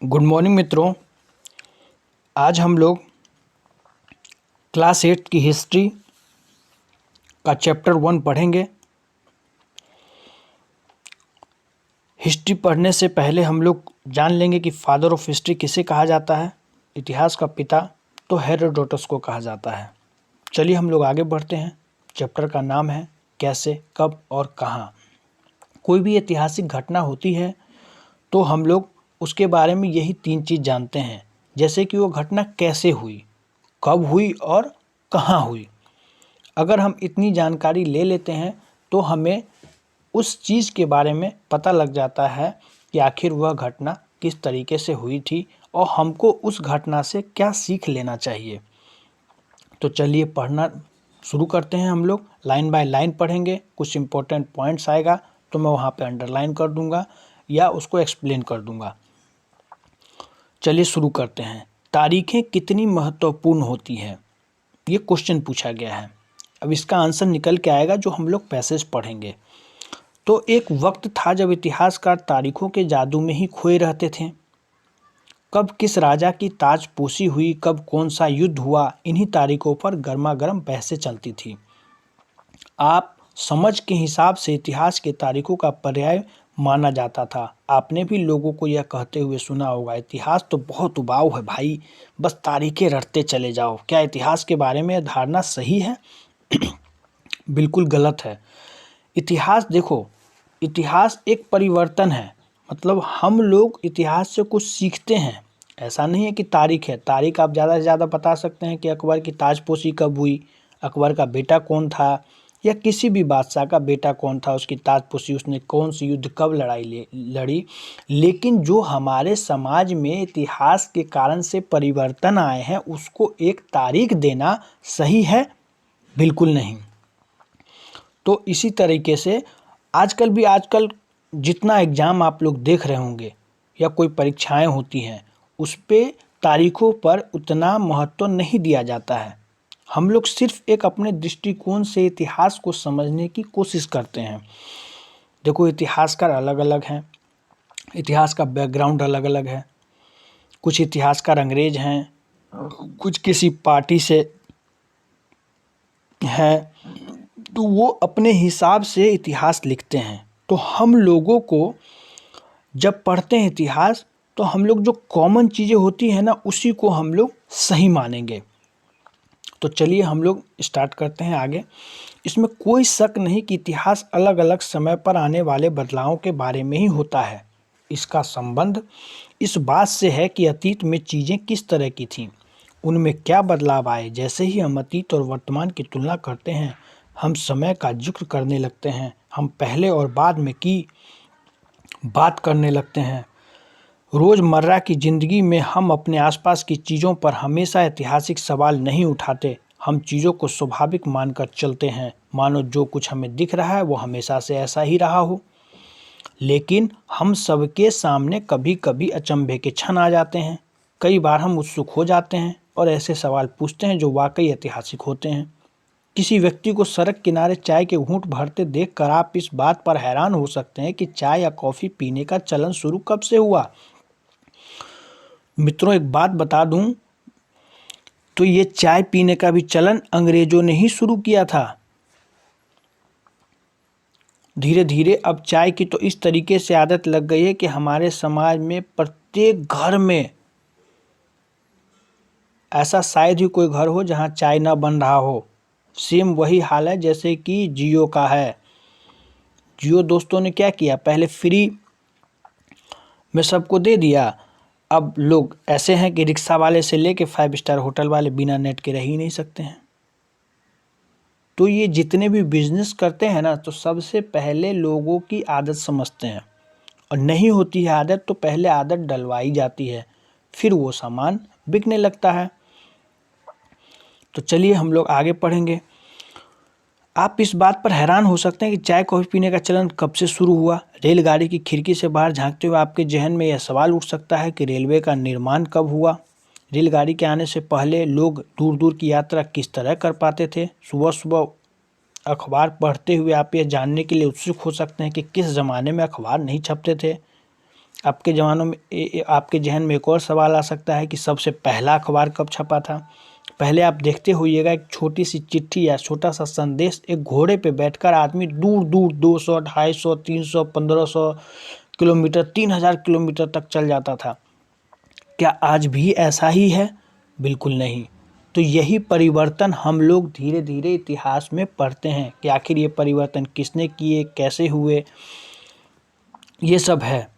Good morning मित्रों। आज हम लोग क्लास 8 की हिस्ट्री का चैप्टर 1 पढ़ेंगे। हिस्ट्री पढ़ने से पहले हम लोग जान लेंगे कि फादर ऑफ हिस्ट्री किसे कहा जाता है। इतिहास का पिता तो हेरोडोटस को कहा जाता है। चलिए हम लोग आगे बढ़ते हैं। चैप्टर का नाम है कैसे, कब और कहाँ। कोई भी ऐतिहासिक घटना होती है तो हम लोग उसके बारे में यही 3 चीज़ जानते हैं, जैसे कि वो घटना कैसे हुई, कब हुई और कहाँ हुई। अगर हम इतनी जानकारी ले लेते हैं तो हमें उस चीज़ के बारे में पता लग जाता है कि आखिर वह घटना किस तरीके से हुई थी और हमको उस घटना से क्या सीख लेना चाहिए। तो चलिए पढ़ना शुरू करते हैं। हम लोग लाइन बाय लाइन पढ़ेंगे। कुछ इंपॉर्टेंट पॉइंट्स आएगा तो मैं वहाँ पे अंडरलाइन कर दूंगा या उसको एक्सप्लेन कर दूंगा। चलिए शुरू करते हैं। तारीखें कितनी महत्वपूर्ण होती हैं, ये क्वेश्चन पूछा गया है। अब इसका आंसर निकल के आएगा जो हम लोग पैसेज पढ़ेंगे। तो एक वक्त था जब इतिहासकार तारीखों के जादू में ही खोए रहते थे। कब किस राजा की ताजपोशी हुई, कब कौन सा युद्ध हुआ, इन्हीं तारीखों पर गर्मा गर्म बहसें चलती थी। आप समझ के हिसाब से इतिहास के तारीखों का पर्याय माना जाता था। आपने भी लोगों को यह कहते हुए सुना होगा, इतिहास तो बहुत उबाऊ है भाई, बस तारीखें रटते चले जाओ। क्या इतिहास के बारे में यह धारणा सही है? बिल्कुल गलत है। इतिहास देखो, इतिहास एक परिवर्तन है। मतलब हम लोग इतिहास से कुछ सीखते हैं। ऐसा नहीं है कि तारीख है। तारीख आप ज़्यादा से ज़्यादा बता सकते हैं कि अकबर की ताजपोशी कब हुई, अकबर का बेटा कौन था, या किसी भी बादशाह का बेटा कौन था, उसकी ताजपोशी, उसने कौन सी युद्ध कब लड़ी। लेकिन जो हमारे समाज में इतिहास के कारण से परिवर्तन आए हैं उसको एक तारीख देना सही है? बिल्कुल नहीं। तो इसी तरीके से आजकल जितना एग्ज़ाम आप लोग देख रहे होंगे या कोई परीक्षाएं होती हैं, उस पे तारीखों पर उतना महत्व नहीं दिया जाता है। हम लोग सिर्फ एक अपने दृष्टिकोण से इतिहास को समझने की कोशिश करते हैं। देखो, इतिहासकार अलग अलग हैं, इतिहास का बैकग्राउंड अलग अलग है। कुछ इतिहासकार अंग्रेज हैं, कुछ किसी पार्टी से हैं, तो वो अपने हिसाब से इतिहास लिखते हैं। तो हम लोगों को जब पढ़ते हैं इतिहास तो हम लोग जो कॉमन चीज़ें होती हैं ना, उसी को हम लोग सही मानेंगे। तो चलिए हम लोग स्टार्ट करते हैं आगे। इसमें कोई शक नहीं कि इतिहास अलग अलग समय पर आने वाले बदलावों के बारे में ही होता है। इसका संबंध इस बात से है कि अतीत में चीज़ें किस तरह की थीं, उनमें क्या बदलाव आए। जैसे ही हम अतीत और वर्तमान की तुलना करते हैं, हम समय का जिक्र करने लगते हैं, हम पहले और बाद में की बात करने लगते हैं। रोज़मर्रा की ज़िंदगी में हम अपने आसपास की चीज़ों पर हमेशा ऐतिहासिक सवाल नहीं उठाते। हम चीज़ों को स्वाभाविक मानकर चलते हैं, मानो जो कुछ हमें दिख रहा है वो हमेशा से ऐसा ही रहा हो। लेकिन हम सबके सामने कभी कभी अचंभे के क्षण आ जाते हैं। कई बार हम उत्सुक हो जाते हैं और ऐसे सवाल पूछते हैं जो वाकई ऐतिहासिक होते हैं। किसी व्यक्ति को सड़क किनारे चाय के घूंट भरते देखकर आप इस बात पर हैरान हो सकते हैं कि चाय या कॉफ़ी पीने का चलन शुरू कब से हुआ। मित्रों, एक बात बता दूं तो ये चाय पीने का भी चलन अंग्रेजों ने ही शुरू किया था। धीरे धीरे अब चाय की तो इस तरीके से आदत लग गई है कि हमारे समाज में प्रत्येक घर में ऐसा शायद ही कोई घर हो जहां चाय ना बन रहा हो। सेम वही हाल है जैसे कि जियो का है। जियो दोस्तों ने क्या किया, पहले फ्री में सबको दे दिया। अब लोग ऐसे हैं कि रिक्शा वाले से लेके 5 स्टार होटल वाले बिना नेट के रह ही नहीं सकते हैं। तो ये जितने भी बिजनेस करते हैं ना, तो सबसे पहले लोगों की आदत समझते हैं, और नहीं होती है आदत तो पहले आदत डलवाई जाती है, फिर वो सामान बिकने लगता है। तो चलिए हम लोग आगे पढ़ेंगे। आप इस बात पर हैरान हो सकते हैं कि चाय कॉफ़ी पीने का चलन कब से शुरू हुआ। रेलगाड़ी की खिड़की से बाहर झांकते हुए आपके जहन में यह सवाल उठ सकता है कि रेलवे का निर्माण कब हुआ। रेलगाड़ी के आने से पहले लोग दूर दूर की यात्रा किस तरह कर पाते थे। सुबह सुबह अखबार पढ़ते हुए आप यह जानने के लिए उत्सुक हो सकते हैं कि किस ज़माने में अखबार नहीं छपते थे। आपके जवानों में आपके जहन में एक और सवाल आ सकता है कि सबसे पहला अखबार कब छपा था। पहले आप देखते होइएगा, एक छोटी सी चिट्ठी या छोटा सा संदेश एक घोड़े पे बैठकर आदमी दूर दूर 200, 250, 300, 1500 किलोमीटर, 3000 किलोमीटर तक चल जाता था। क्या आज भी ऐसा ही है? बिल्कुल नहीं। तो यही परिवर्तन हम लोग धीरे धीरे इतिहास में पढ़ते हैं कि आखिर ये परिवर्तन किसने किए, कैसे हुए, ये सब है।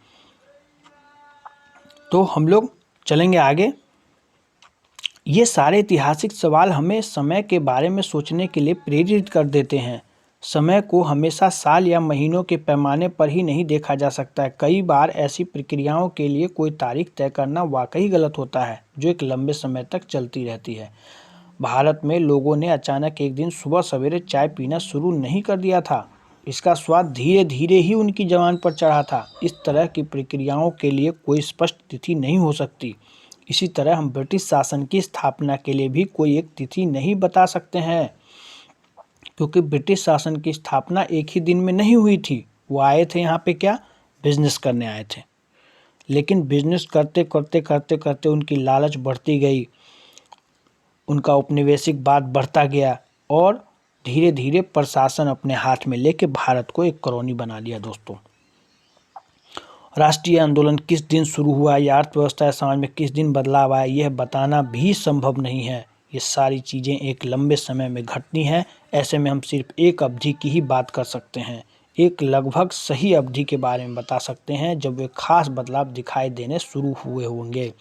तो हम लोग चलेंगे आगे। ये सारे ऐतिहासिक सवाल हमें समय के बारे में सोचने के लिए प्रेरित कर देते हैं। समय को हमेशा साल या महीनों के पैमाने पर ही नहीं देखा जा सकता है। कई बार ऐसी प्रक्रियाओं के लिए कोई तारीख तय करना वाकई गलत होता है, जो एक लंबे समय तक चलती रहती है। भारत में लोगों ने अचानक एक दिन सुबह सवेरे चाय पीना शुरू नहीं कर दिया था। इसका स्वाद धीरे धीरे ही उनकी जबान पर चढ़ा था। इस तरह की प्रक्रियाओं के लिए कोई स्पष्ट तिथि नहीं हो सकती। इसी तरह हम ब्रिटिश शासन की स्थापना के लिए भी कोई एक तिथि नहीं बता सकते हैं, क्योंकि ब्रिटिश शासन की स्थापना एक ही दिन में नहीं हुई थी। वो आए थे यहाँ पे क्या, बिजनेस करने आए थे। लेकिन बिजनेस करते करते करते करते उनकी लालच बढ़ती गई, उनका औपनिवेशिक बाद बढ़ता गया और धीरे धीरे प्रशासन अपने हाथ में लेके भारत को एक कॉलोनी बना लिया। दोस्तों, राष्ट्रीय आंदोलन किस दिन शुरू हुआ या अर्थव्यवस्था या समाज में किस दिन बदलाव आया, यह बताना भी संभव नहीं है। ये सारी चीज़ें एक लंबे समय में घटनी है। ऐसे में हम सिर्फ एक अवधि की ही बात कर सकते हैं, एक लगभग सही अवधि के बारे में बता सकते हैं जब वे खास बदलाव दिखाई देने शुरू हुए होंगे।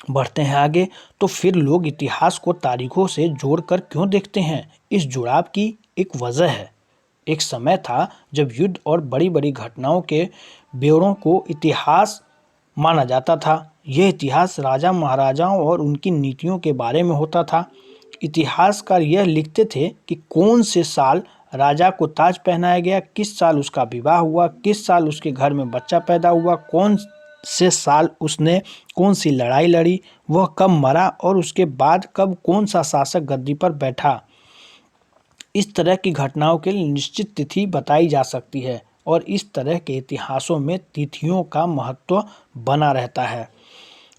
बढ़ते हैं आगे। तो फिर लोग इतिहास को तारीखों से जोड़कर क्यों देखते हैं? इस जुड़ाव की एक वजह है। एक समय था जब युद्ध और बड़ी बड़ी घटनाओं के ब्यौरों को इतिहास माना जाता था। यह इतिहास राजा महाराजाओं और उनकी नीतियों के बारे में होता था। इतिहासकार यह लिखते थे कि कौन से साल राजा को ताज पहनाया गया, किस साल उसका विवाह हुआ, किस साल उसके घर में बच्चा पैदा हुआ, कौन से साल उसने कौन सी लड़ाई लड़ी, वह कब मरा और उसके बाद कब कौन सा शासक गद्दी पर बैठा। इस तरह की घटनाओं के लिए निश्चित तिथि बताई जा सकती है और इस तरह के इतिहासों में तिथियों का महत्व बना रहता है।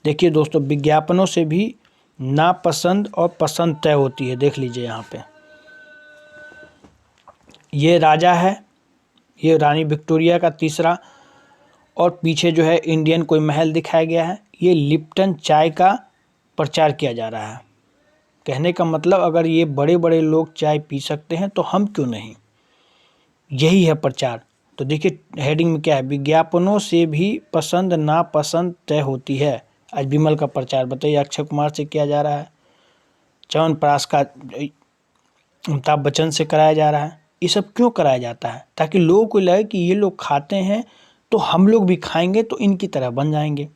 देखिए दोस्तों, विज्ञापनों से भी नापसंद और पसंद तय होती है। देख लीजिए यहाँ पे, ये राजा है, ये रानी विक्टोरिया का तीसरा, और पीछे जो है इंडियन कोई महल दिखाया गया है। ये लिप्टन चाय का प्रचार किया जा रहा है। कहने का मतलब, अगर ये बड़े बड़े लोग चाय पी सकते हैं तो हम क्यों नहीं, यही है प्रचार। तो देखिए हेडिंग में क्या है, विज्ञापनों से भी पसंद नापसंद तय होती है। आज विमल का प्रचार बताइए अक्षय कुमार से किया जा रहा है, च्यवनप्राश का अमिताभ बच्चन से कराया जा रहा है। ये सब क्यों कराया जाता है? ताकि लोगों को लगे कि ये लोग खाते हैं तो हम लोग भी खाएंगे तो इनकी तरह बन जाएंगे।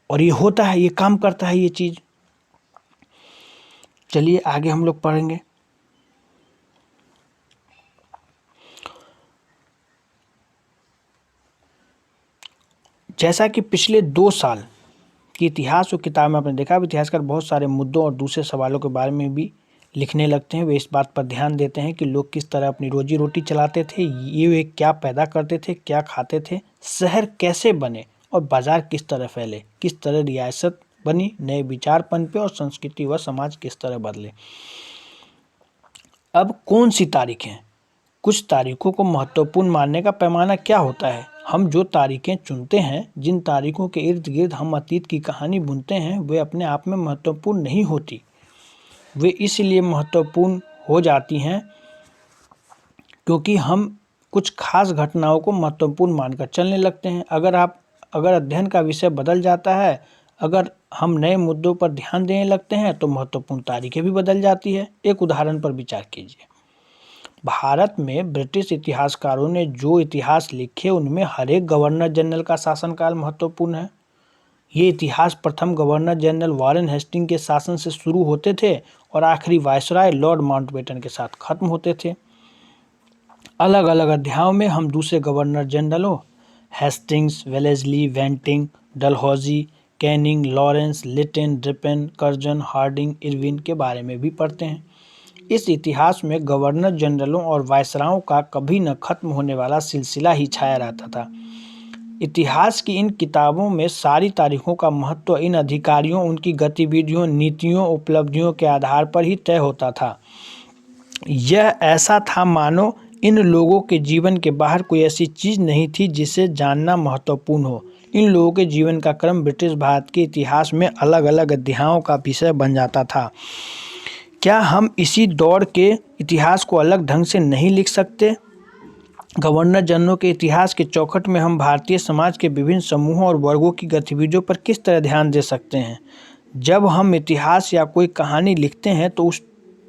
और ये होता है, ये काम करता है ये चीज़। चलिए आगे हम लोग पढ़ेंगे। जैसा कि पिछले 2 साल की इतिहास और किताब में आपने देखा, इतिहासकार बहुत सारे मुद्दों और दूसरे सवालों के बारे में भी लिखने लगते हैं। वे इस बात पर ध्यान देते हैं कि लोग किस तरह अपनी रोजी रोटी चलाते थे, ये वे क्या पैदा करते थे, क्या खाते थे, शहर कैसे बने और बाजार किस तरह फैले, किस तरह रियासत बनी, नए विचार पनपे और संस्कृति व समाज किस तरह बदले। अब कौन सी तारीखें, कुछ तारीखों को महत्वपूर्ण मानने का पैमाना क्या होता है? हम जो तारीखें चुनते हैं, जिन तारीखों के इर्द गिर्द हम अतीत की कहानी बुनते हैं, वे अपने आप में महत्वपूर्ण नहीं होती। वे इसलिए महत्वपूर्ण हो जाती हैं क्योंकि हम कुछ खास घटनाओं को महत्वपूर्ण मानकर चलने लगते हैं। अगर अध्ययन का विषय बदल जाता है, अगर हम नए मुद्दों पर ध्यान देने लगते हैं तो महत्वपूर्ण तारीखें भी बदल जाती है। एक उदाहरण पर विचार कीजिए। भारत में ब्रिटिश इतिहासकारों ने जो इतिहास लिखे, उनमें हर एक गवर्नर जनरल का शासनकाल महत्वपूर्ण है। ये इतिहास प्रथम गवर्नर जनरल वॉरेन हेस्टिंग के शासन से शुरू होते थे और आखिरी वायसराय लॉर्ड माउंटबेटन के साथ खत्म होते थे। अलग अलग अध्यायों में हम दूसरे गवर्नर जनरलों Hastings, Wellesley, Bentinck, Dalhousie, Canning, Lawrence, Lytton, Ripon, Curzon, Hardinge, Irwin के बारे में भी पढ़ते हैं। इस इतिहास में गवर्नर जनरलों और वायसरायों का कभी न खत्म होने वाला सिलसिला ही छाया रहता था। इतिहास की इन किताबों में सारी तारीखों का महत्व इन अधिकारियों, उनकी गतिविधियों, नीतियों, उपलब्धियों के आधार पर ही तय होता था। यह ऐसा था मानो इन लोगों के जीवन के बाहर कोई ऐसी चीज़ नहीं थी जिसे जानना महत्वपूर्ण हो। इन लोगों के जीवन का क्रम ब्रिटिश भारत के इतिहास में अलग अलग अध्यायों का विषय बन जाता था। क्या हम इसी दौर के इतिहास को अलग ढंग से नहीं लिख सकते? गवर्नर जनरल के इतिहास के चौखट में हम भारतीय समाज के विभिन्न समूहों और वर्गों की गतिविधियों पर किस तरह ध्यान दे सकते हैं? जब हम इतिहास या कोई कहानी लिखते हैं तो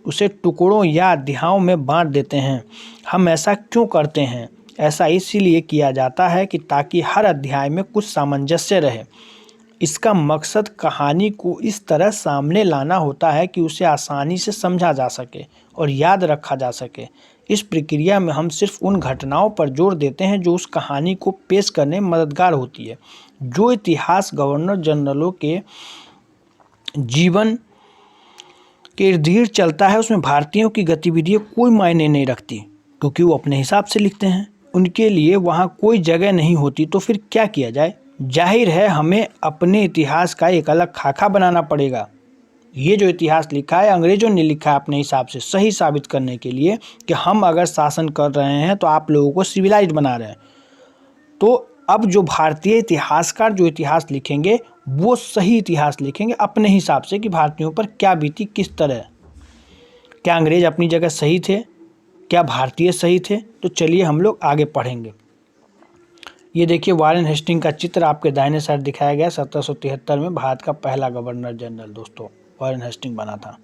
उसे टुकड़ों या अध्यायों में बांट देते हैं। हम ऐसा क्यों करते हैं? ऐसा इसीलिए किया जाता है कि ताकि हर अध्याय में कुछ सामंजस्य रहे। इसका मकसद कहानी को इस तरह सामने लाना होता है कि उसे आसानी से समझा जा सके और याद रखा जा सके। इस प्रक्रिया में हम सिर्फ उन घटनाओं पर जोर देते हैं जो उस कहानी को पेश करने में मददगार होती है। जो इतिहास गवर्नर जनरलों के जीवन के इर्द गिर्द चलता है उसमें भारतीयों की गतिविधियाँ कोई मायने नहीं रखती, क्योंकि वो अपने हिसाब से लिखते हैं। उनके लिए वहाँ कोई जगह नहीं होती, तो फिर क्या किया जाए? जाहिर है हमें अपने इतिहास का एक अलग खाका बनाना पड़ेगा। ये जो इतिहास लिखा है अंग्रेजों ने लिखा है अपने हिसाब से, सही साबित करने के लिए कि हम अगर शासन कर रहे हैं तो आप लोगों को सिविलाइज्ड बना रहे हैं। तो अब जो भारतीय इतिहासकार जो इतिहास लिखेंगे वो सही इतिहास लिखेंगे अपने हिसाब से कि भारतीयों पर क्या बीती, किस तरह। क्या अंग्रेज अपनी जगह सही थे? क्या भारतीय सही थे? तो चलिए हम लोग आगे पढ़ेंगे। ये देखिए वारेन हेस्टिंग का चित्र आपके दाहिने साइड दिखाया गया। 1773 में भारत का पहला गवर्नर जनरल दोस्तों वारेन हेस्टिंग बना था।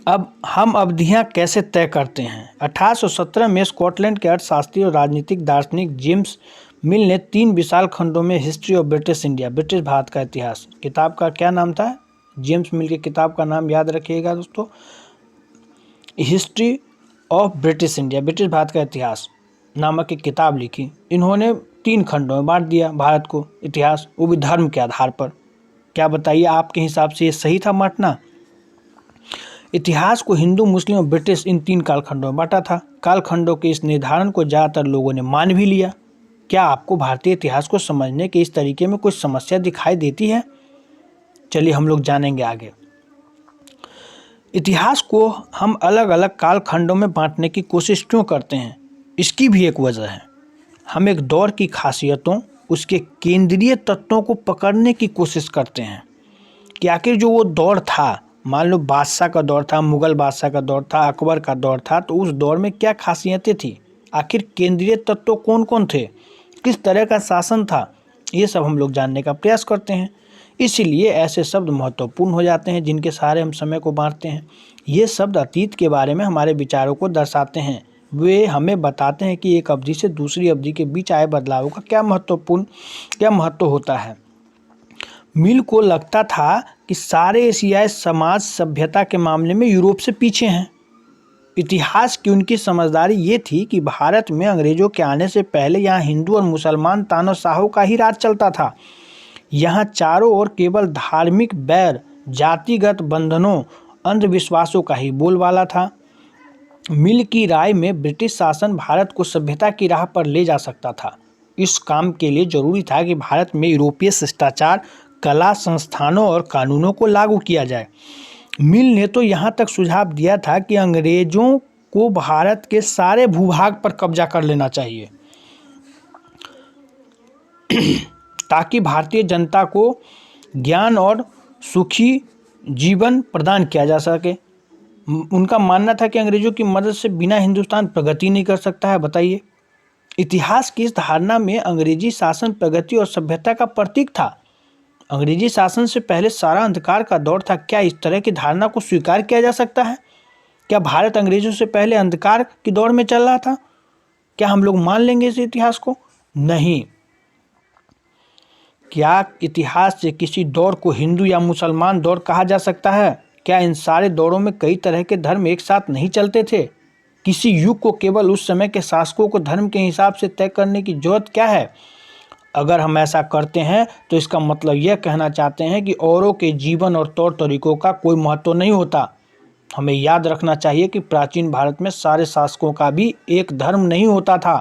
अब हम अवधियां कैसे तय करते हैं? 1817 में स्कॉटलैंड के अर्थशास्त्री और राजनीतिक दार्शनिक जेम्स मिल ने 3 विशाल खंडों में history of British India, British Bharat का इतिहास, किताब का क्या नाम था? जेम्स मिल की किताब का नाम याद रखिएगा दोस्तों, history of British India, British Bharat का इतिहास नामक एक किताब लिखी। इन्होंने 3 खंडों में बांट दिया भारत को इतिहास, वो भी धर्म के आधार पर। क्या बताइए आपके हिसाब से ये सही था बांटना? इतिहास को हिंदू, मुस्लिम और ब्रिटिश इन 3 कालखंडों में बांटा था। कालखंडों के इस निर्धारण को ज़्यादातर लोगों ने मान भी लिया। क्या आपको भारतीय इतिहास को समझने के इस तरीके में कुछ समस्या दिखाई देती है? चलिए हम लोग जानेंगे आगे। इतिहास को हम अलग अलग कालखंडों में बांटने की कोशिश क्यों करते हैं? इसकी भी एक वजह है। हम एक दौर की खासियतों, उसके केंद्रीय तत्वों को पकड़ने की कोशिश करते हैं कि आखिर जो वो दौर था, मान लो बादशाह का दौर था, मुगल बादशाह का दौर था, अकबर का दौर था, तो उस दौर में क्या खासियतें थी? आखिर केंद्रीय तत्व कौन कौन थे? किस तरह का शासन था? ये सब हम लोग जानने का प्रयास करते हैं। इसीलिए ऐसे शब्द महत्वपूर्ण हो जाते हैं जिनके सहारे हम समय को बांटते हैं। ये शब्द अतीत के बारे में हमारे विचारों को दर्शाते हैं। वे हमें बताते हैं कि एक अवधि से दूसरी अवधि के बीच आए बदलावों का क्या महत्व होता है। मिल को लगता था कि सारे एशियाई समाज सभ्यता के मामले में यूरोप से पीछे हैं। इतिहास की उनकी समझदारी ये थी कि भारत में अंग्रेजों के आने से पहले यहाँ हिंदू और मुसलमान तानाशाहों का ही राज चलता था। यहाँ चारों ओर केवल धार्मिक बैर, जातिगत बंधनों, अंधविश्वासों का ही बोलबाला था। मिल की राय में ब्रिटिश शासन भारत को सभ्यता की राह पर ले जा सकता था। इस काम के लिए जरूरी था कि भारत में यूरोपीय शिष्टाचार, कला, संस्थानों और कानूनों को लागू किया जाए। मिल ने तो यहाँ तक सुझाव दिया था कि अंग्रेजों को भारत के सारे भूभाग पर कब्जा कर लेना चाहिए ताकि भारतीय जनता को ज्ञान और सुखी जीवन प्रदान किया जा सके। उनका मानना था कि अंग्रेजों की मदद से बिना हिंदुस्तान प्रगति नहीं कर सकता है। बताइए, इतिहास की इस धारणा में अंग्रेजी शासन प्रगति और सभ्यता का प्रतीक था। अंग्रेजी शासन से पहले सारा अंधकार का दौर था। क्या इस तरह की धारणा को स्वीकार किया जा सकता है? क्या भारत अंग्रेजों से पहले अंधकार के दौर में चल रहा था? क्या हम लोग मान लेंगे इस इतिहास को? नहीं। क्या इतिहास से किसी दौर को हिंदू या मुसलमान दौर कहा जा सकता है? क्या इन सारे दौरों में कई तरह के धर्म एक साथ नहीं चलते थे? किसी युग को केवल उस समय के शासकों को धर्म के हिसाब से तय करने की जरूरत क्या है? अगर हम ऐसा करते हैं तो इसका मतलब यह कहना चाहते हैं कि औरों के जीवन और तौर तरीकों का कोई महत्व नहीं होता। हमें याद रखना चाहिए कि प्राचीन भारत में सारे शासकों का भी एक धर्म नहीं होता था।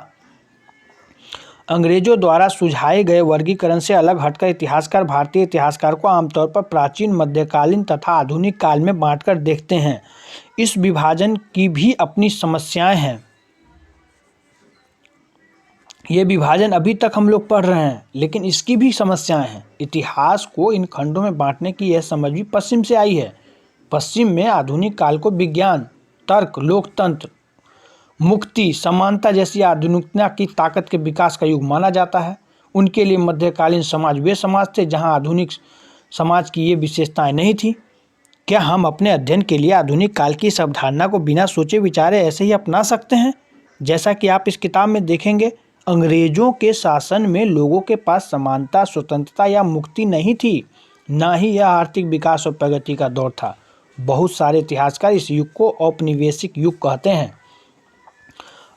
अंग्रेजों द्वारा सुझाए गए वर्गीकरण से अलग हटकर इतिहासकार भारतीय इतिहासकार को आमतौर पर प्राचीन, मध्यकालीन तथा आधुनिक काल में बांटकर देखते हैं। इस विभाजन की भी अपनी समस्याएं हैं। ये विभाजन अभी तक हम लोग पढ़ रहे हैं, लेकिन इसकी भी समस्याएं हैं। इतिहास को इन खंडों में बांटने की यह समझ भी पश्चिम से आई है। पश्चिम में आधुनिक काल को विज्ञान, तर्क, लोकतंत्र, मुक्ति, समानता जैसी आधुनिकता की ताकत के विकास का युग माना जाता है। उनके लिए मध्यकालीन समाज वे समाज थे जहां आधुनिक समाज की ये विशेषताएं नहीं थी। क्या हम अपने अध्ययन के लिए आधुनिक काल की इस अवधारणा को बिना सोचे विचारे ऐसे ही अपना सकते हैं? जैसा कि आप इस किताब में देखेंगे, अंग्रेजों के शासन में लोगों के पास समानता, स्वतंत्रता या मुक्ति नहीं थी, ना ही यह आर्थिक विकास और प्रगति का दौर था। बहुत सारे इतिहासकार इस युग को औपनिवेशिक युग कहते हैं।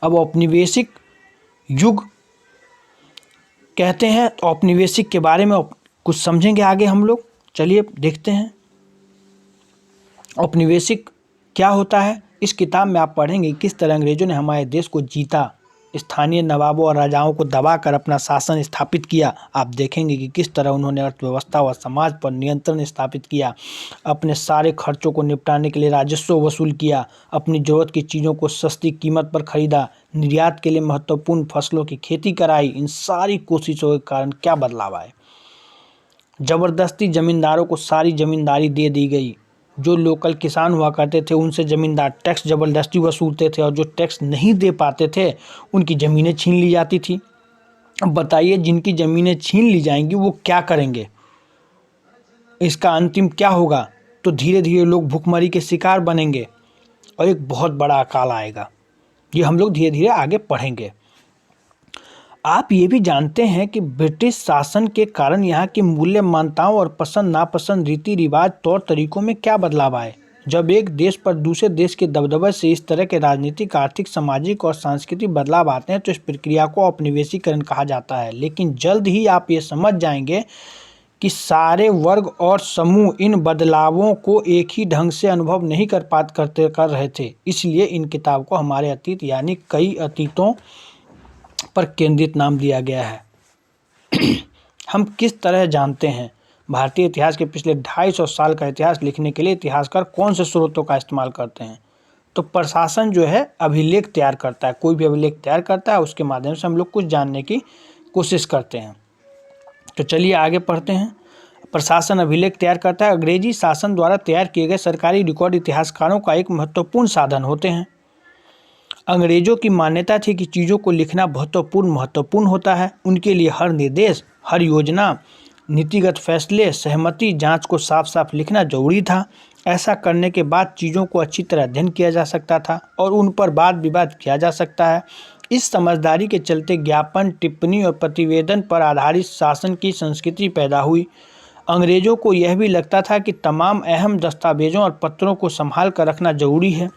अब औपनिवेशिक युग कहते हैं तो औपनिवेशिक के बारे में कुछ समझेंगे आगे हम लोग। चलिए देखते हैं औपनिवेशिक क्या होता है। इस किताब में आप पढ़ेंगे किस तरह अंग्रेजों ने हमारे देश को जीता, स्थानीय नवाबों और राजाओं को दबाकर अपना शासन स्थापित किया। आप देखेंगे कि किस तरह उन्होंने अर्थव्यवस्था और समाज पर नियंत्रण स्थापित किया, अपने सारे खर्चों को निपटाने के लिए राजस्व वसूल किया, अपनी ज़रूरत की चीज़ों को सस्ती कीमत पर खरीदा, निर्यात के लिए महत्वपूर्ण फसलों की खेती कराई। इन सारी कोशिशों के कारण क्या बदलाव आए? ज़बरदस्ती जमींदारों को सारी जमींदारी दे दी गई। जो लोकल किसान हुआ करते थे उनसे ज़मींदार टैक्स ज़बरदस्ती वसूलते थे और जो टैक्स नहीं दे पाते थे उनकी ज़मीनें छीन ली जाती थी। अब बताइए, जिनकी ज़मीनें छीन ली जाएंगी वो क्या करेंगे? इसका अंतिम क्या होगा? तो धीरे धीरे लोग भुखमरी के शिकार बनेंगे और एक बहुत बड़ा अकाल आएगा। ये हम लोग धीरे धीरे आगे पढ़ेंगे। आप ये भी जानते हैं कि ब्रिटिश शासन के कारण यहाँ की मूल्य मान्यताओं और पसंद नापसंद, रीति रिवाज, तौर तरीकों में क्या बदलाव आए। जब एक देश पर दूसरे देश के दबदबे से इस तरह के राजनीतिक, आर्थिक, सामाजिक और सांस्कृतिक बदलाव आते हैं तो इस प्रक्रिया को औपनिवेशीकरण कहा जाता है। लेकिन जल्द ही आप ये समझ जाएंगे कि सारे वर्ग और समूह इन बदलावों को एक ही ढंग से अनुभव नहीं कर रहे थे। इसलिए इन किताब को हमारे अतीत यानी कई अतीतों पर केंद्रित नाम दिया गया है। हम किस तरह जानते हैं भारतीय इतिहास के पिछले 250 साल का इतिहास लिखने के लिए इतिहासकार कौन से स्रोतों का इस्तेमाल करते हैं? तो प्रशासन जो है अभिलेख तैयार करता है। कोई भी अभिलेख तैयार करता है, उसके माध्यम से हम लोग कुछ जानने की कोशिश करते हैं। तो चलिए आगे पढ़ते हैं। प्रशासन अभिलेख तैयार करता है। अंग्रेजी शासन द्वारा तैयार किए गए सरकारी रिकॉर्ड इतिहासकारों का एक महत्वपूर्ण साधन होते हैं। अंग्रेजों की मान्यता थी कि चीज़ों को लिखना महत्वपूर्ण होता है। उनके लिए हर निर्देश, हर योजना, नीतिगत फैसले, सहमति, जांच को साफ साफ लिखना जरूरी था। ऐसा करने के बाद चीज़ों को अच्छी तरह अध्ययन किया जा सकता था और उन पर वाद विवाद किया जा सकता है। इस समझदारी के चलते ज्ञापन, टिप्पणी और प्रतिवेदन पर आधारित शासन की संस्कृति पैदा हुई। अंग्रेजों को यह भी लगता था कि तमाम अहम दस्तावेजों और पत्रों को संभाल कर रखना जरूरी है।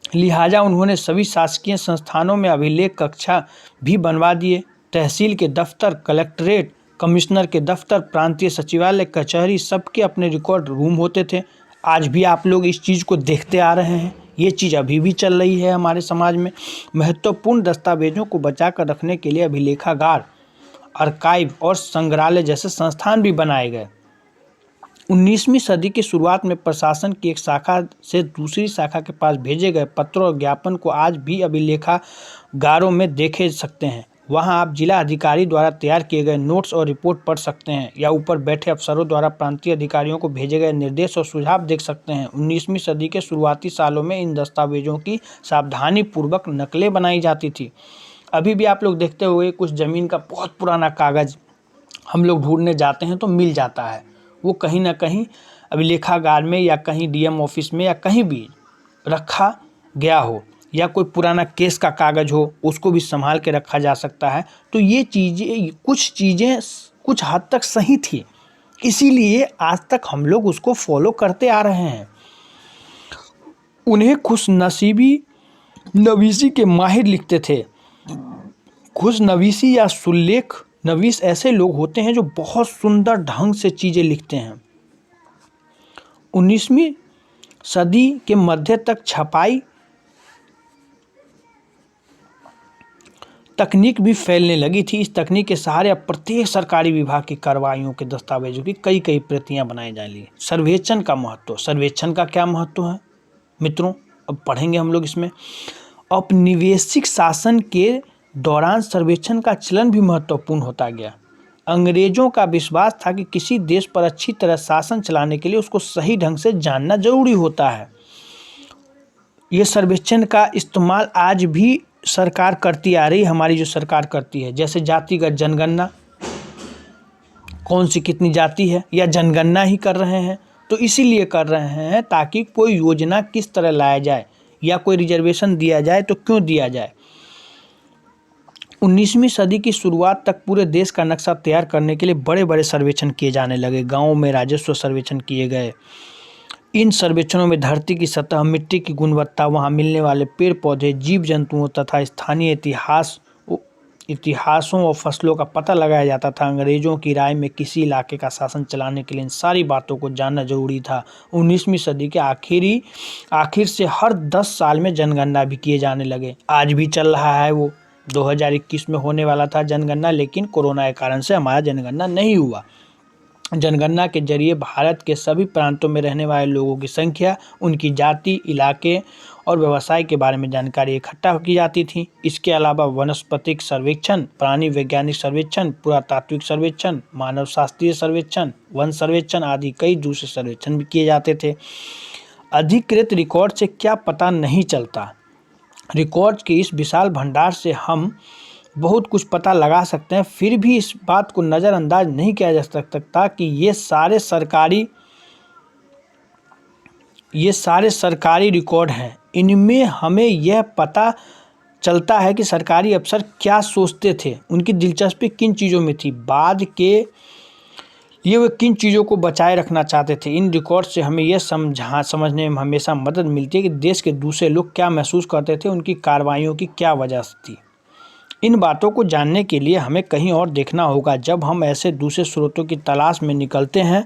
लिहाजा उन्होंने सभी शासकीय संस्थानों में अभिलेख कक्षा भी बनवा दिए। तहसील के दफ्तर, कलेक्ट्रेट, कमिश्नर के दफ्तर, प्रांतीय सचिवालय, कचहरी, सबके अपने रिकॉर्ड रूम होते थे। आज भी आप लोग इस चीज़ को देखते आ रहे हैं। ये चीज़ अभी भी चल रही है हमारे समाज में। महत्वपूर्ण दस्तावेजों को बचा कर रखने के लिए अभिलेखागार, आर्काइव और संग्रहालय जैसे संस्थान भी बनाए गए। 19वीं सदी की शुरुआत में प्रशासन की एक शाखा से दूसरी शाखा के पास भेजे गए पत्रों और ज्ञापन को आज भी अभिलेखागारों में देखे सकते हैं। वहां आप जिला अधिकारी द्वारा तैयार किए गए नोट्स और रिपोर्ट पढ़ सकते हैं या ऊपर बैठे अफसरों द्वारा प्रांतीय अधिकारियों को भेजे गए निर्देश और सुझाव देख सकते हैं। 19वीं सदी के शुरुआती सालों में इन दस्तावेजों की सावधानीपूर्वक नकलें बनाई जाती थी। अभी भी आप लोग देखते हुए कुछ ज़मीन का बहुत पुराना कागज़ हम लोग ढूंढने जाते हैं तो मिल जाता है। वो कहीं ना कहीं अभिलेखागार में या कहीं डीएम ऑफिस में या कहीं भी रखा गया हो, या कोई पुराना केस का कागज़ हो उसको भी संभाल के रखा जा सकता है। तो ये चीज़ें, कुछ चीज़ें कुछ हद तक सही थी, इसीलिए आज तक हम लोग उसको फॉलो करते आ रहे हैं। उन्हें नवीसी के माहिर लिखते थे। खुशनवीसी या सुल्लेख नवीस ऐसे लोग होते हैं जो बहुत सुंदर ढंग से चीज़ें लिखते हैं। 19वीं सदी के मध्य तक तकनीक भी फैलने लगी थी। इस तकनीक के सहारे अब प्रत्येक सरकारी विभाग की कार्रवाइयों के दस्तावेजों की कई कई प्रतियां बनाई जा रही है। सर्वेक्षण का महत्व, सर्वेक्षण का क्या महत्व है मित्रों, अब पढ़ेंगे हम लोग इसमें। औपनिवेशिक शासन के दौरान सर्वेक्षण का चलन भी महत्वपूर्ण होता गया। अंग्रेजों का विश्वास था कि किसी देश पर अच्छी तरह शासन चलाने के लिए उसको सही ढंग से जानना जरूरी होता है। ये सर्वेक्षण का इस्तेमाल आज भी सरकार करती आ रही, हमारी जो सरकार करती है, जैसे जातिगत जनगणना, कौन सी कितनी जाति है, या जनगणना ही कर रहे हैं। तो इसीलिए कर रहे हैं ताकि कोई योजना किस तरह लाया जाए या कोई रिजर्वेशन दिया जाए तो क्यों दिया जाए। 19वीं सदी की शुरुआत तक पूरे देश का नक्शा तैयार करने के लिए बड़े बड़े सर्वेक्षण किए जाने लगे। गाँव में राजस्व सर्वेक्षण किए गए। इन सर्वेक्षणों में धरती की सतह, मिट्टी की गुणवत्ता, वहाँ मिलने वाले पेड़ पौधे, जीव जंतुओं तथा स्थानीय इतिहासों और फसलों का पता लगाया जाता था। अंग्रेजों की राय में किसी इलाके का शासन चलाने के लिए इन सारी बातों को जानना जरूरी था। 19वीं सदी के आखिर से हर 10 साल में जनगणना भी किए जाने लगे। आज भी चल रहा है, वो 2021 में होने वाला था जनगणना, लेकिन कोरोना के कारण से हमारा जनगणना नहीं हुआ। जनगणना के जरिए भारत के सभी प्रांतों में रहने वाले लोगों की संख्या, उनकी जाति, इलाके और व्यवसाय के बारे में जानकारी इकट्ठा की जाती थी। इसके अलावा वनस्पतिक सर्वेक्षण, प्राणी वैज्ञानिक सर्वेक्षण, पुरातात्विक सर्वेक्षण, मानव शास्त्रीय सर्वेक्षण, वन सर्वेक्षण आदि कई दूसरे सर्वेक्षण भी किए जाते थे। अधिकृत रिकॉर्ड से क्या पता नहीं चलता। रिकॉर्ड के इस विशाल भंडार से हम बहुत कुछ पता लगा सकते हैं, फिर भी इस बात को नज़रअंदाज नहीं किया जा सकता कि ये सारे सरकारी रिकॉर्ड हैं। इनमें हमें यह पता चलता है कि सरकारी अफसर क्या सोचते थे, उनकी दिलचस्पी किन चीज़ों में थी, बाद के ये वे किन चीज़ों को बचाए रखना चाहते थे। इन रिकॉर्ड से हमें यह समझने में हमेशा मदद मिलती है कि देश के दूसरे लोग क्या महसूस करते थे, उनकी कार्रवाइयों की क्या वजह थी। इन बातों को जानने के लिए हमें कहीं और देखना होगा। जब हम ऐसे दूसरे स्रोतों की तलाश में निकलते हैं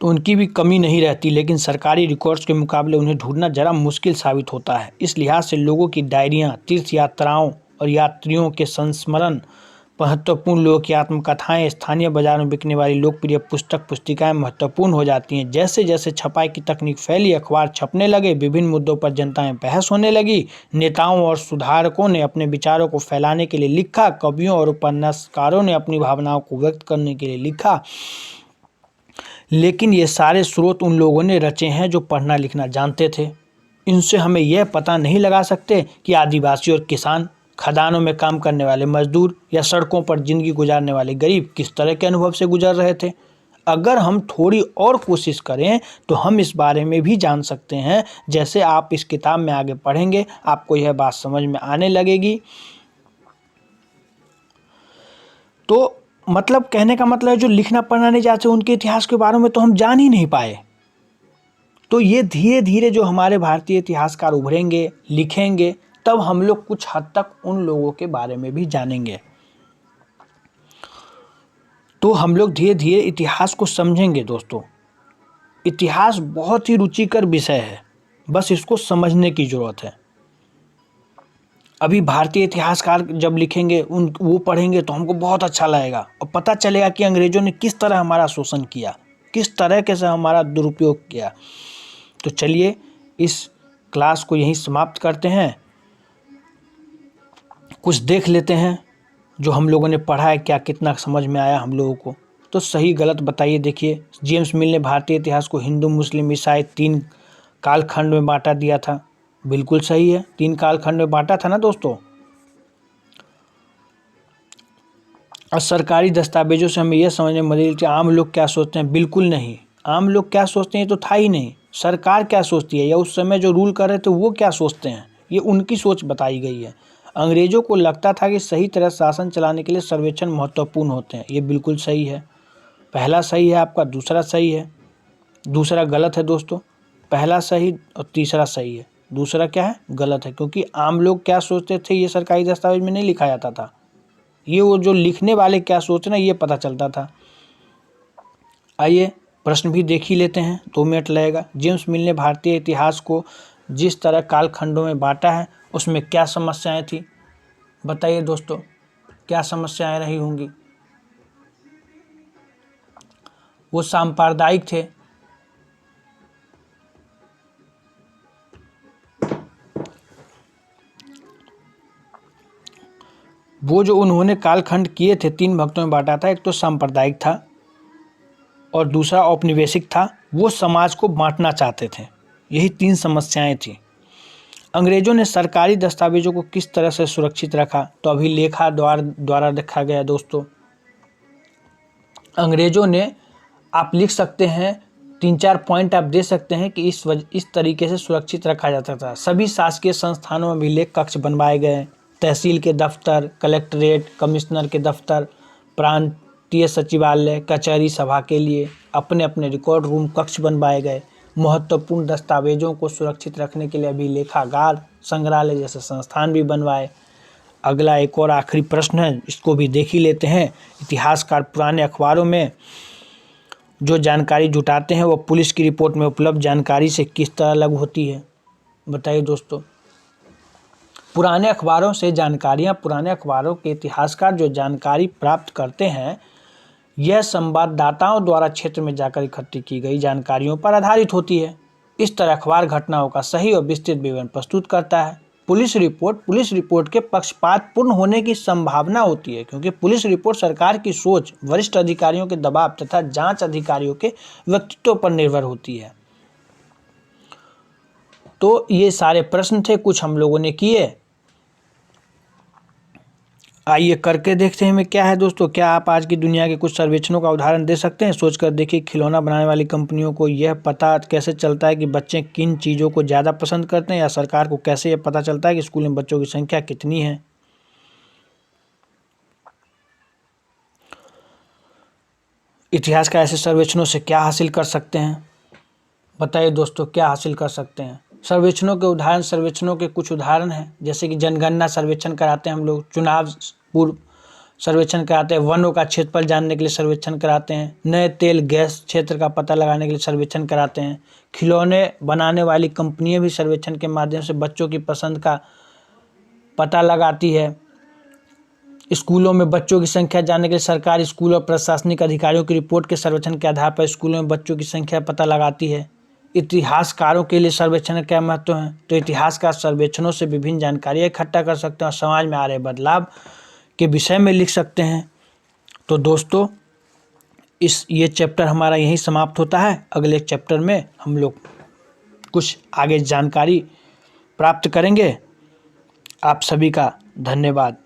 तो उनकी भी कमी नहीं रहती, लेकिन सरकारी रिकॉर्ड्स के मुकाबले उन्हें ढूंढना जरा मुश्किल साबित होता है। इस लिहाज से लोगों की डायरियाँ, तीर्थ यात्राओं और यात्रियों के संस्मरण, महत्वपूर्ण लोगों की आत्मकथाएं, स्थानीय बाजार में बिकने वाली लोकप्रिय पुस्तिकाएं महत्वपूर्ण हो जाती हैं। जैसे जैसे छपाई की तकनीक फैली, अखबार छपने लगे, विभिन्न मुद्दों पर जनताएं बहस होने लगी, नेताओं और सुधारकों ने अपने विचारों को फैलाने के लिए लिखा, कवियों और उपन्यासकारों ने अपनी भावनाओं को व्यक्त करने के लिए लिखा। लेकिन ये सारे स्रोत उन लोगों ने रचे हैं जो पढ़ना लिखना जानते थे। इनसे हमें यह पता नहीं लगा सकते कि आदिवासी और किसान, खदानों में काम करने वाले मजदूर या सड़कों पर जिंदगी गुजारने वाले गरीब किस तरह के अनुभव से गुजर रहे थे। अगर हम थोड़ी और कोशिश करें तो हम इस बारे में भी जान सकते हैं। जैसे आप इस किताब में आगे पढ़ेंगे, आपको यह बात समझ में आने लगेगी। तो मतलब कहने का मतलब है, जो लिखना पढ़ना नहीं चाहते उनके इतिहास के बारे में तो हम जान ही नहीं पाए। तो ये धीरे धीरे जो हमारे भारतीय इतिहासकार उभरेंगे, लिखेंगे, तब हम लोग कुछ हद तक उन लोगों के बारे में भी जानेंगे। तो हम लोग धीरे धीरे इतिहास को समझेंगे। दोस्तों, इतिहास बहुत ही रुचिकर विषय है, बस इसको समझने की जरूरत है। अभी भारतीय इतिहासकार जब लिखेंगे, वो पढ़ेंगे तो हमको बहुत अच्छा लगेगा और पता चलेगा कि अंग्रेजों ने किस तरह हमारा शोषण किया, किस तरह से हमारा दुरुपयोग किया। तो चलिए इस क्लास को यहीं समाप्त करते हैं। कुछ देख लेते हैं जो हम लोगों ने पढ़ा है, क्या कितना समझ में आया हम लोगों को। तो सही गलत बताइए। देखिए, जेम्स मिल ने भारतीय इतिहास को हिंदू, मुस्लिम, ईसाई 3 कालखंड में बांटा दिया था। बिल्कुल सही है, 3 कालखंड में बांटा था ना दोस्तों। और सरकारी दस्तावेजों से हमें यह समझने में मदद मिलती है आम लोग क्या सोचते हैं। बिल्कुल नहीं, आम लोग क्या सोचते हैं तो था ही नहीं। सरकार क्या सोचती है या उस समय जो रूल कर रहे थे वो क्या सोचते हैं, ये उनकी सोच बताई गई है। अंग्रेजों को लगता था कि सही तरह शासन चलाने के लिए सर्वेक्षण महत्वपूर्ण होते हैं। ये बिल्कुल सही है। पहला सही है आपका, दूसरा सही है, दूसरा गलत है दोस्तों। पहला सही और तीसरा सही है, दूसरा क्या है, गलत है। क्योंकि आम लोग क्या सोचते थे ये सरकारी दस्तावेज में नहीं लिखा जाता था। ये वो जो लिखने वाले क्या सोचना ये पता चलता था। आइए प्रश्न भी देख ही लेते हैं, 2 मिनट लगेगा। जेम्स मिल ने भारतीय इतिहास को जिस तरह कालखंडों में बांटा है उसमें क्या समस्याएं थी। बताइए दोस्तों क्या समस्याएं रही होंगी। वो सांप्रदायिक थे। वो जो उन्होंने कालखंड किए थे 3 भक्तों में बांटा था, एक तो सांप्रदायिक था और दूसरा औपनिवेशिक था। वो समाज को बांटना चाहते थे। यही 3 समस्याएं थी। अंग्रेजों ने सरकारी दस्तावेजों को किस तरह से सुरक्षित रखा, तो अभिलेखा द्वारा देखा गया दोस्तों। अंग्रेजों ने, आप लिख सकते हैं 3-4 पॉइंट आप दे सकते हैं कि इस तरीके से सुरक्षित रखा जाता था। सभी शासकीय संस्थानों में अभिलेख कक्ष बनवाए गए। तहसील के दफ्तर, कलेक्ट्रेट, कमिश्नर के दफ्तर, प्रांतीय सचिवालय, कचहरी सभा के लिए अपने अपने रिकॉर्ड रूम कक्ष बनवाए गए। महत्वपूर्ण दस्तावेजों को सुरक्षित रखने के लिए अभिलेखागार, संग्रहालय जैसे संस्थान भी बनवाए। अगला एक और आखिरी प्रश्न है, इसको भी देख ही लेते हैं। इतिहासकार पुराने अखबारों में जो जानकारी जुटाते हैं वो पुलिस की रिपोर्ट में उपलब्ध जानकारी से किस तरह अलग होती है, बताइए दोस्तों। पुराने अखबारों से जानकारियाँ, पुराने अखबारों के इतिहासकार जो जानकारी प्राप्त करते हैं, यह संवाददाताओं द्वारा क्षेत्र में जाकर इकट्ठी की गई जानकारियों पर आधारित होती है। इस तरह अखबार घटनाओं का सही और विस्तृत विवरण प्रस्तुत करता है। पुलिस रिपोर्ट के पक्षपातपूर्ण होने की संभावना होती है, क्योंकि पुलिस रिपोर्ट सरकार की सोच, वरिष्ठ अधिकारियों के दबाव तथा जांच अधिकारियों के व्यक्तित्व पर निर्भर होती है। तो ये सारे प्रश्न थे, कुछ हम लोगों ने किए। आइए करके देखते हैं में क्या है दोस्तों। क्या आप आज की दुनिया के कुछ सर्वेक्षणों का उदाहरण दे सकते हैं? सोचकर देखिए, खिलौना बनाने वाली कंपनियों को यह पता कैसे चलता है कि बच्चे किन चीज़ों को ज़्यादा पसंद करते हैं, या सरकार को कैसे यह पता चलता है कि स्कूल में बच्चों की संख्या कितनी है। इतिहास का ऐसे सर्वेक्षणों से क्या हासिल कर सकते हैं, बताइए दोस्तों क्या हासिल कर सकते हैं। सर्वेक्षणों के कुछ उदाहरण हैं, जैसे कि जनगणना सर्वेक्षण कराते हैं हम लोग, चुनाव पूर्व सर्वेक्षण कराते हैं, वनों का क्षेत्रफल जानने के लिए सर्वेक्षण कराते हैं, नए तेल गैस क्षेत्र का पता लगाने के लिए सर्वेक्षण कराते हैं। खिलौने बनाने वाली कंपनियां भी सर्वेक्षण के माध्यम से बच्चों की पसंद का पता लगाती है। स्कूलों में बच्चों की संख्या जानने के लिए सरकार स्कूल और प्रशासनिक अधिकारियों की रिपोर्ट के सर्वेक्षण के आधार पर स्कूलों में बच्चों की संख्या पता लगाती है। इतिहासकारों के लिए सर्वेक्षण का क्या महत्व है, तो इतिहासकार सर्वेक्षणों से विभिन्न जानकारियाँ इकट्ठा कर सकते हैं और समाज में आ रहे बदलाव के विषय में लिख सकते हैं। तो दोस्तों ये चैप्टर हमारा यहीं समाप्त होता है। अगले चैप्टर में हम लोग कुछ आगे जानकारी प्राप्त करेंगे। आप सभी का धन्यवाद।